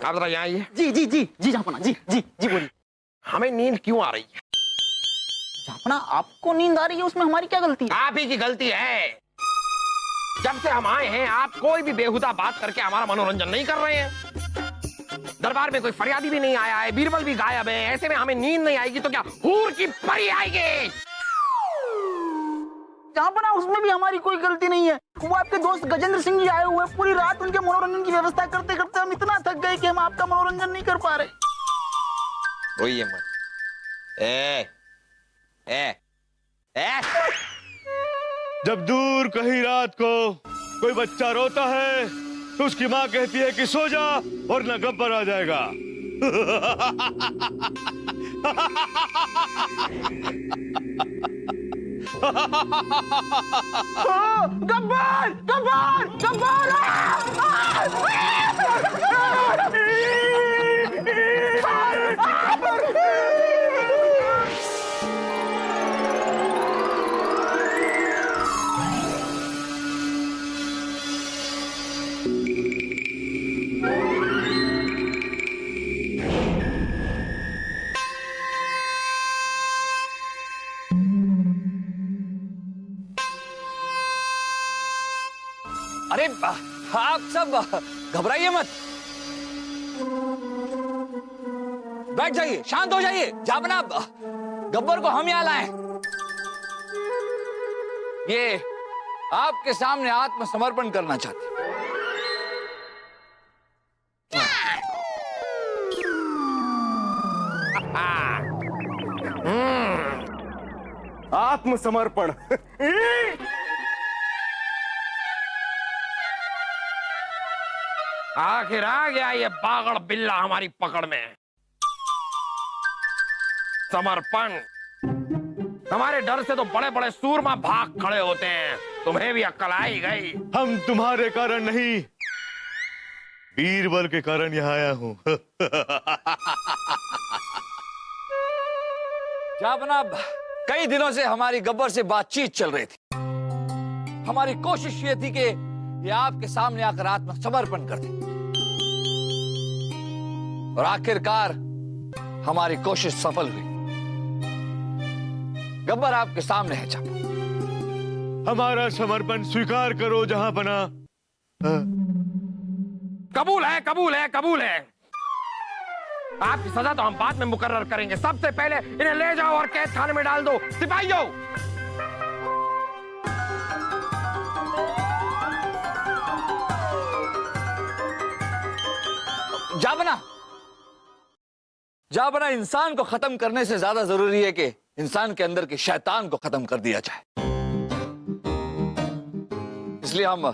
आप जरा यहाँ आइए। जी जी जी जी जहाँपना, जी जी जी बोलिए। हमें नींद क्यों आ रही है? जहाँपना आपको नींद आ रही है, उसमें हमारी क्या गलती है? आप ही की गलती है। जब से हम आए हैं आप कोई भी बेहुदा बात करके हमारा मनोरंजन नहीं कर रहे हैं। दरबार में कोई फरियादी भी नहीं आया है, बीरबल भी गायब है। ऐसे में हमें नींद नहीं आएगी तो क्या हूर की परी आएगी? जहाँपना उसमें भी हमारी कोई गलती नहीं है। वो आपके दोस्त गजेंद्र सिंह जी आए हुए, पूरी रात उनके मनोरंजन की व्यवस्था करते करते हम इतना थक गए कि हम आपका मनोरंजन नहीं कर पा रहे। रोइए मत। ए, ए, ए। जब दूर कहीं रात को कोई बच्चा रोता है तो उसकी माँ कहती है कि सो जा वरना गब्बर आ जाएगा। गब्बर गब्बर गब्बर! अरे आप सब घबराइए मत, बैठ जाइए, शांत हो जाइए। जहाँपना गब्बर को हम यहाँ लाए। ये आपके सामने आत्मसमर्पण करना चाहते। आत्मसमर्पण। आखिर आ गया ये बागड़ बिल्ला हमारी पकड़ में। समर्पण? हमारे डर से तो बड़े बड़े सूरमा भाग खड़े होते हैं। तुम्हें भी अक्ल आई गई। हम तुम्हारे कारण नहीं, बीरबल के कारण यहाँ आया हूँ। जहाँपना कई दिनों से हमारी गब्बर से बातचीत चल रही थी। हमारी कोशिश ये थी कि ये आपके सामने आकर आत्मसमर्पण कर दे, और आखिरकार हमारी कोशिश सफल हुई। गब्बर आपके सामने है। जहाँपना हमारा समर्पण स्वीकार करो जहाँपना। कबूल है, कबूल है, कबूल है। आपकी सजा तो हम बाद में मुकर्रर करेंगे। सबसे पहले इन्हें ले जाओ और कैद खाने में डाल दो। सिपाहियों, जहाँपना इंसान को खत्म करने से ज्यादा जरूरी है कि इंसान के अंदर के शैतान को खत्म कर दिया जाए। इसलिए हम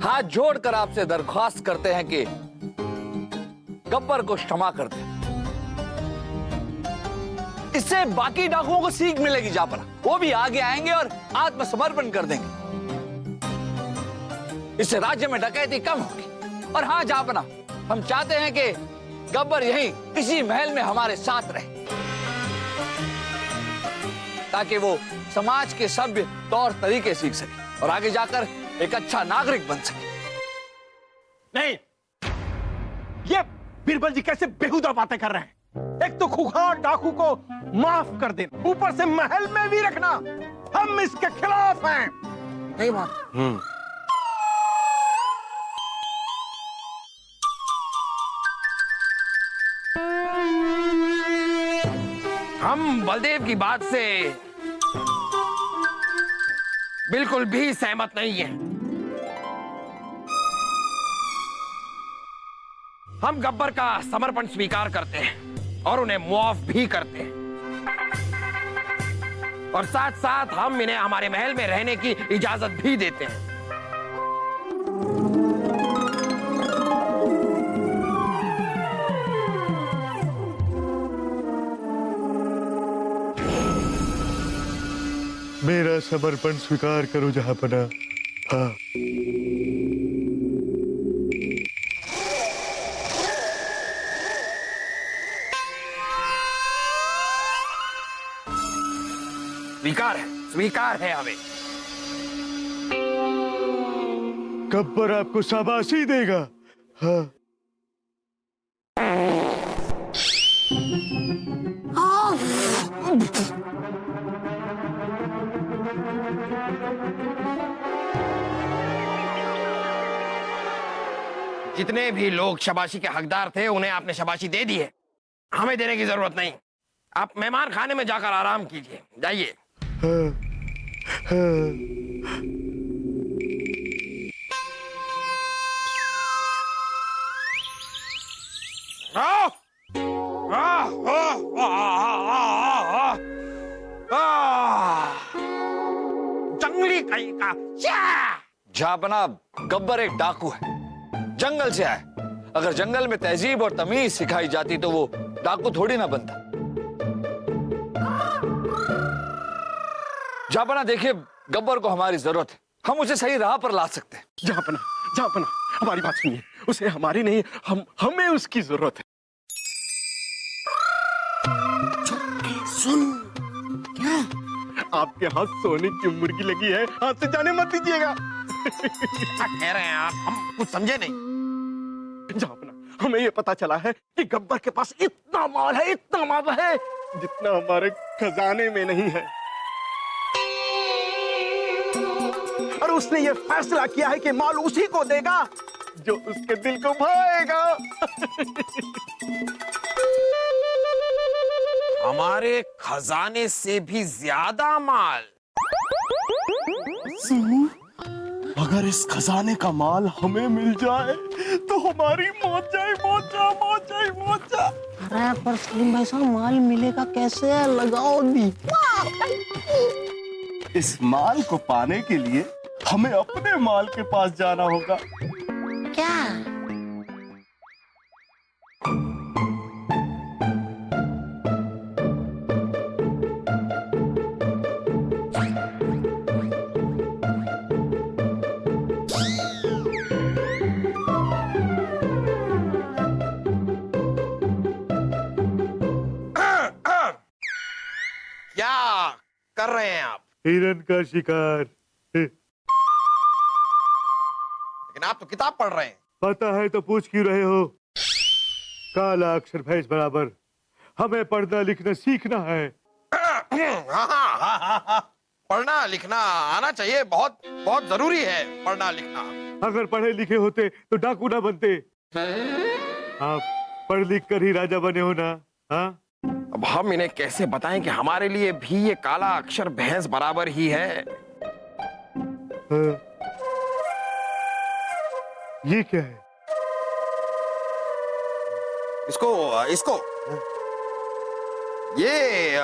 हाथ जोड़कर आपसे दरख्वास्त करते हैं कि गब्बर को क्षमा कर दें। इससे बाकी डाकुओं को सीख मिलेगी। जहाँपना वो भी आगे आएंगे और आत्मसमर्पण कर देंगे। इससे राज्य में डकैती कम होगी। और हाँ जहाँपना, हम चाहते हैं कि गब्बर यहीं इसी महल में हमारे साथ रहे, ताकि वो समाज के सभ्य तौर तरीके सीख सके और आगे जाकर एक अच्छा नागरिक बन सके। नहीं, ये बीरबल जी कैसे बेहुदा बातें कर रहे हैं? एक तो खुखार डाकू को माफ कर देना, ऊपर से महल में भी रखना। हम इसके खिलाफ हैं। नहीं बात। हम बलदेव की बात से बिल्कुल भी सहमत नहीं हैं। हम गब्बर का समर्पण स्वीकार करते हैं और उन्हें मुआफ भी करते हैं, और साथ साथ हम इन्हें हमारे महल में रहने की इजाजत भी देते हैं। मेरा समर्पण स्वीकार करो जहाँपना। हाँ। स्वीकार है, स्वीकार है हमें। गब्बर आपको शाबाशी देगा। हाँ। जितने भी लोग शाबाशी के हकदार थे उन्हें आपने शाबाशी दे दी है, हमें देने की जरूरत नहीं। आप मेहमान खाने में जाकर आराम कीजिए, जाइए। हाँ, हाँ। जंगली कहीं का जनाब, गब्बर एक डाकू है, जंगल से आए। अगर जंगल में तहजीब और तमीज सिखाई जाती तो वो डाकू थोड़ी ना बनता। जापना देखिए, गब्बर को हमारी जरूरत है, हम उसे सही राह पर ला सकते हैं। जहापना, जहापना, हमारी बात सुनिए, उसे हमारी नहीं, हमें उसकी जरूरत है। सुन, क्या आपके हाथ सोने की मुर्गी लगी है, हाथ से जाने मत दीजिएगा। क्या कह रहे हैं आप? हम कुछ समझे नहीं। जहापना, हमें ये पता चला है कि गब्बर के पास इतना माल है, इतना माल है जितना हमारे खजाने में नहीं है। और उसने ये फैसला किया है कि माल उसी को देगा जो उसके दिल को भाएगा। हमारे खजाने से भी ज्यादा माल। अगर इस खजाने का माल हमें मिल जाए तो हमारी मौत जाए, मौत जा, मौत जाए, मौत जा। अरे पर सलीम भाई साहब, माल मिलेगा कैसे? लगाओ दी। इस माल को पाने के लिए हमें अपने माल के पास जाना होगा। क्या? क्या कर रहे हैं आप? हिरन का शिकार। लेकिन आप तो किताब पढ़ रहे हैं। पता है तो पूछ क्यों रहे हो? काला अक्षर भैंस बराबर, हमें पढ़ना लिखना सीखना है। हाँ। पढ़ना लिखना आना चाहिए, बहुत बहुत जरूरी है पढ़ना लिखना। अगर पढ़े लिखे होते तो डाकू ना बनते। आप पढ़ लिख कर ही राजा बने हो ना? हाँ? अब हम इन्हें कैसे बताएं कि हमारे लिए भी ये काला अक्षर भैंस बराबर ही है। हाँ। ये क्या है? इसको ये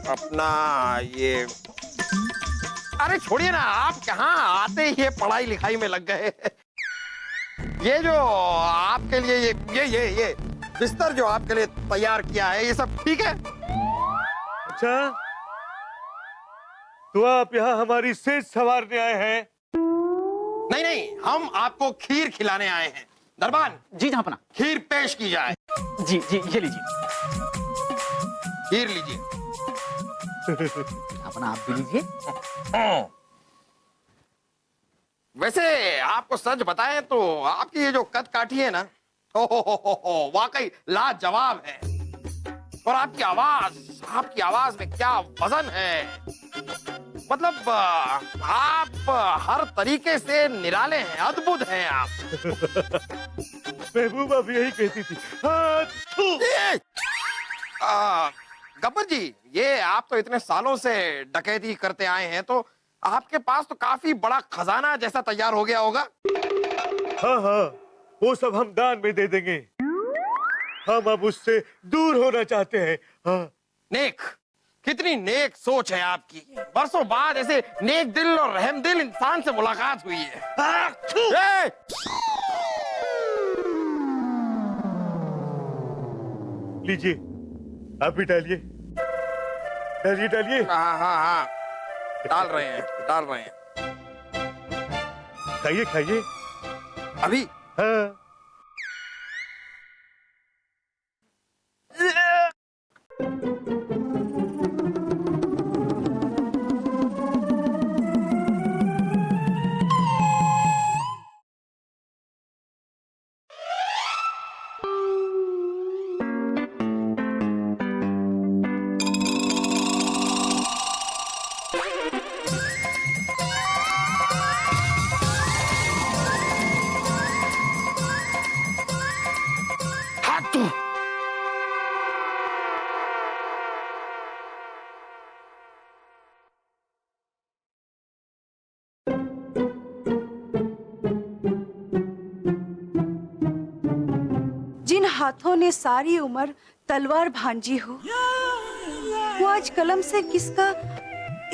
अपना ये, अरे छोड़िए ना, आप कहाँ आते ही ये पढ़ाई लिखाई में लग गए। ये जो आपके लिए ये बिस्तर जो आपके लिए तैयार किया है, ये सब ठीक है? अच्छा, तो आप यहाँ हमारी सेज संवारने आए हैं? नहीं, हम आपको खीर खिलाने आए हैं। दरबान जी जहापना। खीर पेश की जाए। जी जी, ये लीजिए। खीर लीजिए। अपना आप भी लीजिए। वैसे आपको सच बताएं तो आपकी ये जो कद काठी है ना, हो वाकई लाजवाब है। और आपकी आवाज में क्या वजन है। मतलब आप हर तरीके से निराले हैं, अद्भुत हैं आप। महबूबा भी यही कहती थी। गब्बर जी, ये आप तो इतने सालों से डकैती करते आए हैं, तो आपके पास तो काफी बड़ा खजाना जैसा तैयार हो गया होगा। हाँ, वो सब हम दान में दे देंगे। हम अब उससे दूर होना चाहते हैं। हाँ। नेक, कितनी नेक सोच है आपकी। बरसों बाद ऐसे नेक दिल और रहमदिल इंसान से मुलाकात हुई है। लीजिए, आप भी डालिए। हाँ, डाल रहे हैं। खाइए। अभी? हाँ। हाथों ने सारी उम्र तलवार भांजी हो, वो आज कलम से किसका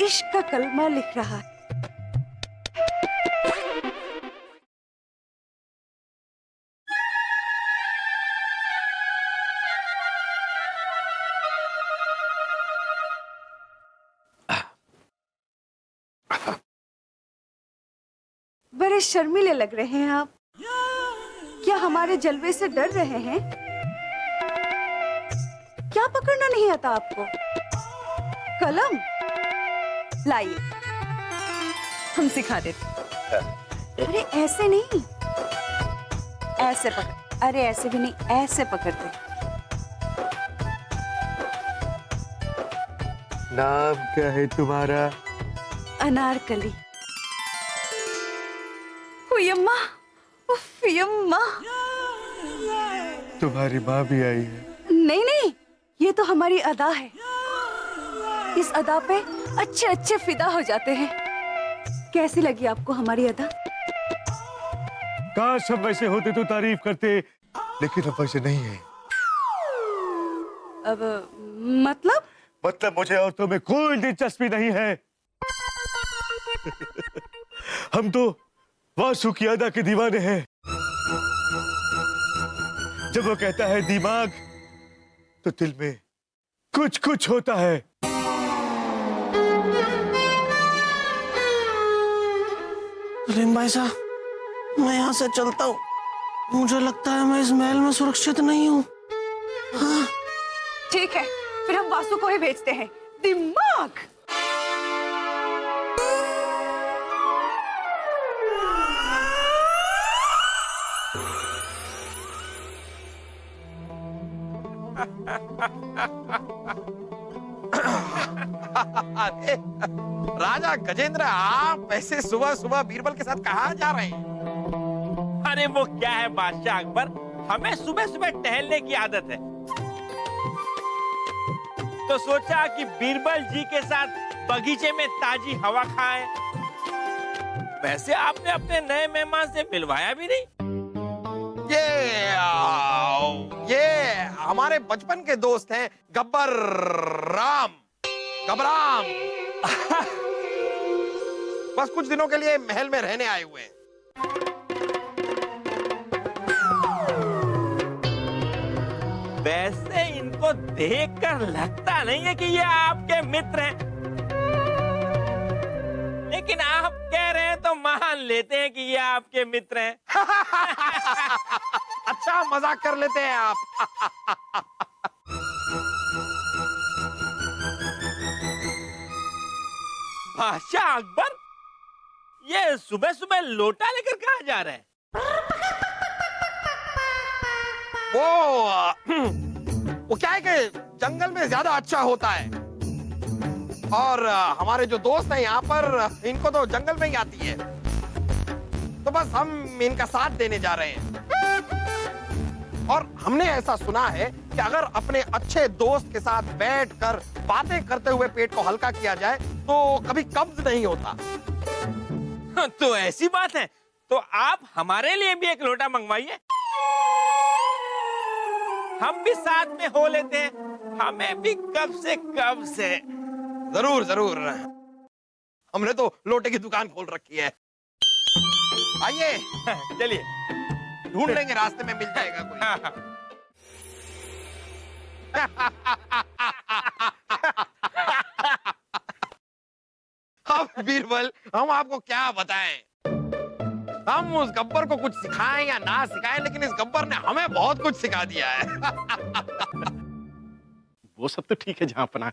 इश्क का कलमा लिख रहा है। बड़े शर्मीले लग रहे हैं आप। क्या हमारे जलवे से डर रहे हैं? क्या पकड़ना नहीं आता आपको? कलम लाइए, हम सिखा देते। अरे ऐसे नहीं, ऐसे पकड़। अरे ऐसे भी नहीं, ऐसे पकड़ते। नाम क्या है तुम्हारा? अनारकली। यम्मा, उफ यम्मा। तुम्हारी माँ भी आई है? नहीं नहीं, ये तो हमारी अदा है। इस अदा पे अच्छे अच्छे फिदा हो जाते हैं। कैसी लगी आपको हमारी अदा? काश सब वैसे होते तो तारीफ करते, लेकिन अब वैसे नहीं है। अब मतलब मुझे औरतों में कोई दिलचस्पी नहीं है। हम तो वासु की अदा के दीवाने हैं। जब वो कहता है दिमाग, तो दिल में कुछ कुछ होता है। सलीम भाई साहब, मैं यहाँ से चलता हूँ। मुझे लगता है मैं इस महल में सुरक्षित नहीं हूँ। हाँ। ठीक है, फिर हम वासु को ही भेजते हैं। दिमाग। अरे राजा गजेंद्र, आप ऐसे सुबह सुबह बीरबल के साथ कहाँ जा रहे हैं? अरे वो क्या है बादशाह अकबर, हमें सुबह सुबह टहलने की आदत है, तो सोचा कि बीरबल जी के साथ बगीचे में ताजी हवा खाएं। वैसे आपने अपने नए मेहमान से मिलवाया भी नहीं। ये हमारे बचपन के दोस्त हैं, गब्बर राम। घबराम। बस कुछ दिनों के लिए महल में रहने आए हुए हैं। वैसे इनको देखकर लगता नहीं है कि ये आपके मित्र हैं, लेकिन आप कह रहे हैं तो मान लेते हैं कि ये आपके मित्र हैं। अच्छा मजाक कर लेते हैं आप। बादशाह अकबर, ये सुबह सुबह लोटा लेकर कहाँ जा रहे हैं? वो क्या है कि जंगल में ज्यादा अच्छा होता है, और हमारे जो दोस्त हैं यहाँ पर, इनको तो जंगल में ही आती है, तो बस हम इनका साथ देने जा रहे हैं। और हमने ऐसा सुना है कि अगर अपने अच्छे दोस्त के साथ बैठकर बातें करते हुए पेट को हल्का किया जाए तो कभी कब्ज नहीं होता। तो ऐसी बात है, तो आप हमारे लिए भी एक लोटा मंगवाइए, हम भी साथ में हो लेते हैं, हमें भी कब से। जरूर जरूर, हमने तो लोटे की दुकान खोल रखी है। आइए चलिए, ढूंढ लेंगे, रास्ते में मिल जाएगा कोई। अब बीरबल, हम आपको क्या बताएं? हम उस गब्बर को कुछ सिखाएं या ना सिखाएं, लेकिन इस गब्बर ने हमें बहुत कुछ सिखा दिया है। वो सब तो ठीक है जहां पना,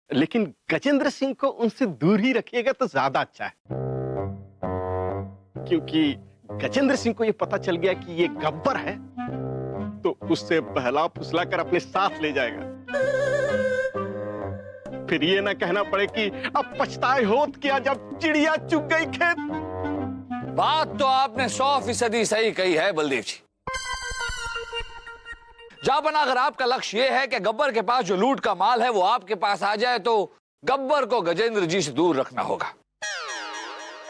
लेकिन गजेंद्र सिंह को उनसे दूर ही रखिएगा तो ज्यादा अच्छा है, क्योंकि गजेंद्र सिंह को ये पता चल गया कि ये गब्बर है तो उससे बहला फुसला कर अपने साथ ले जाएगा। फिर ये ना कहना पड़े कि अब पछताए होत क्या जब चिड़िया चुग गई खेत। बात तो आपने 100% सही कही है बलदेव जी। जापना, अगर आपका लक्ष्य ये है कि गब्बर के पास जो लूट का माल है वो आपके पास आ जाए, तो गब्बर को गजेंद्र जी से दूर रखना होगा।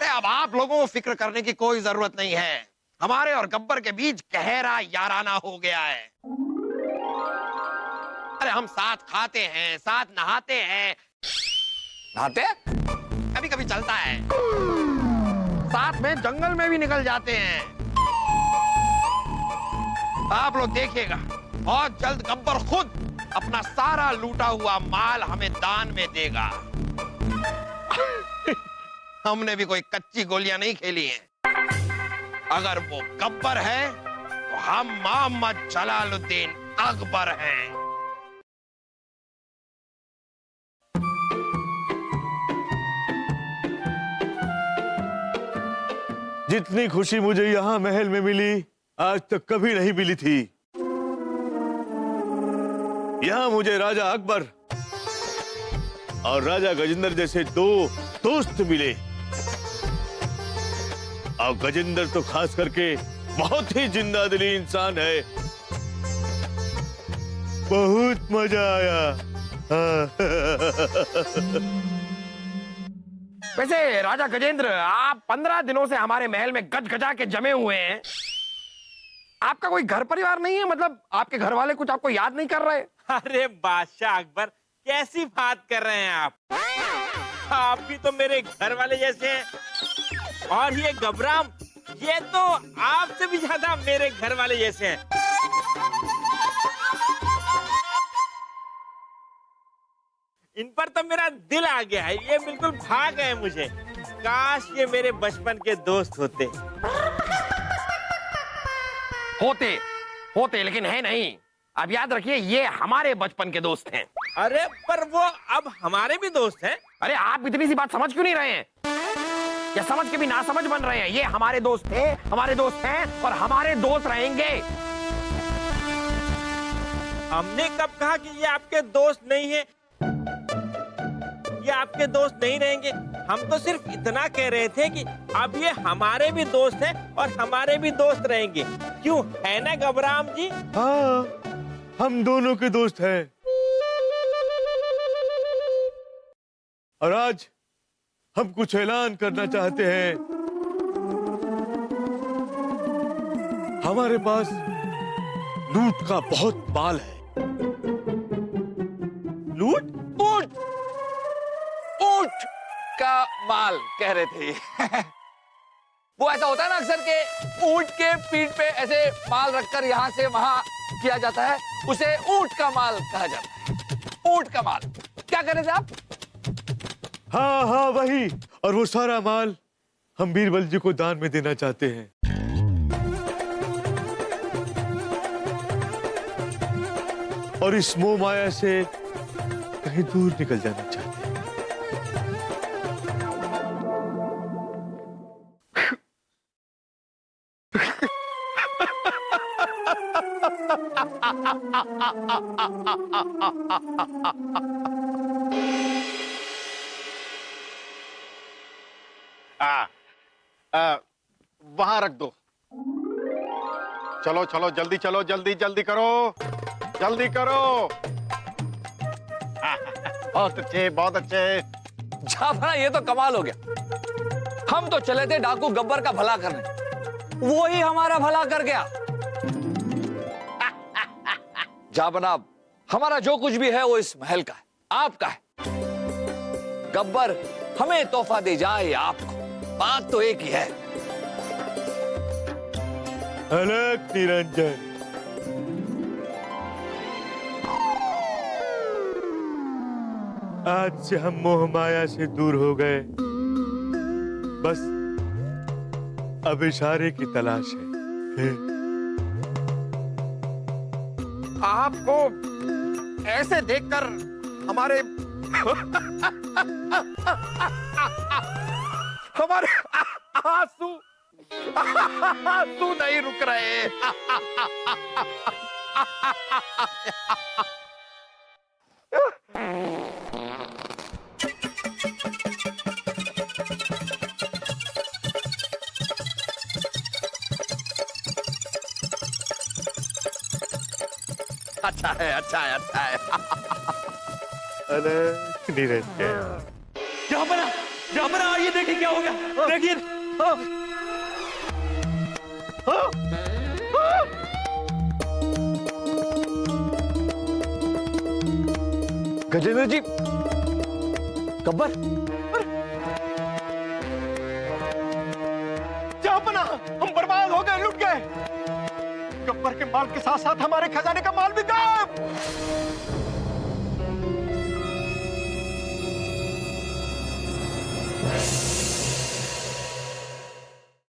अब आप लोगों को फिक्र करने की कोई जरूरत नहीं है। हमारे और गब्बर के बीच गहरा याराना हो गया है। अरे हम साथ खाते हैं, साथ नहाते हैं, नहाते? कभी कभी चलता है, साथ में जंगल में भी निकल जाते हैं। आप लोग देखिएगा, बहुत जल्द गब्बर खुद अपना सारा लूटा हुआ माल हमें दान में देगा। हमने भी कोई कच्ची गोलियां नहीं खेली हैं। अगर वो गब्बर है तो हम मोहम्मद जलालुद्दीन अकबर हैं। जितनी खुशी मुझे यहाँ महल में मिली आज तक कभी नहीं मिली थी। यहाँ मुझे राजा अकबर और राजा गजेंद्र जैसे दो दोस्त मिले, और गजेंद्र तो खास करके बहुत ही जिंदा दिली इंसान है। बहुत मजा आया। वैसे राजा गजेंद्र, आप 15 दिनों से हमारे महल में गजगजा के जमे हुए हैं। आपका कोई घर परिवार नहीं है? मतलब आपके घर वाले कुछ आपको याद नहीं कर रहे? अरे बादशाह अकबर, कैसी बात कर रहे हैं आप? आप भी तो मेरे घर वाले जैसे हैं। और ये गबराम, ये तो आपसे भी ज्यादा मेरे घर वाले जैसे हैं। इन पर तो मेरा दिल आ गया है, ये बिल्कुल भाग गए मुझे। काश ये मेरे बचपन के दोस्त होते। होते लेकिन है नहीं। अब याद रखिए, ये हमारे बचपन के दोस्त हैं। अरे पर वो अब हमारे भी दोस्त हैं। अरे आप इतनी सी बात समझ क्यों नहीं रहे हैं? या समझ के भी ना समझ बन रहे हैं? ये हमारे दोस्त थे, हमारे दोस्त हैं और हमारे दोस्त रहेंगे। हमने कब कहा कि ये आपके दोस्त नहीं है, ये आपके दोस्त नहीं रहेंगे? हम तो सिर्फ इतना कह रहे थे कि अब ये हमारे भी दोस्त हैं और हमारे भी दोस्त रहेंगे। क्यों, है ना गबराम जी? हाँ, हम दोनों के दोस्त हैं। और आज हम कुछ ऐलान करना चाहते हैं। हमारे पास लूट का बहुत माल है। लूट? ऊंट, ऊंट का माल कह रहे थे ये। वो ऐसा होता है ना अक्सर के ऊंट के पीठ पे ऐसे माल रखकर यहाँ से वहां किया जाता है, उसे ऊंट का माल कहा जाता है। ऊंट का माल क्या कह रहे थे आप? हाँ हाँ वही। और वो सारा माल हम बीरबल जी को दान में देना चाहते हैं। और इस मोह माया से कहीं दूर निकल जाना चाहते हैं। वहां रख दो। चलो चलो जल्दी चलो, जल्दी जल्दी करो, जल्दी करो। बहुत अच्छे, बहुत अच्छे। जाफरा, ये तो कमाल हो गया। हम तो चले थे डाकू गब्बर का भला करने, वो ही हमारा भला कर गया। जाबनाब, हमारा जो कुछ भी है वो इस महल का है, आपका है। गब्बर हमें तोहफा दे जाए आपको, बात तो एक ही है। अलग निरंजन। आज से हम मोह माया से दूर हो गए। बस अब इशारे की तलाश है। आपको ऐसे देखकर हमारे हमारे आंसू नहीं रुक रहे। अच्छा है, अच्छा है, अच्छा है। अलग निरंजन। यहाँ पर आइए, देखिए क्या हो गया। देखिए गजेंद्र जी, गब्बर, जापना, हम बर्बाद हो गए, लुट गए। गब्बर के माल के साथ साथ हमारे खजाने का माल भी गायब।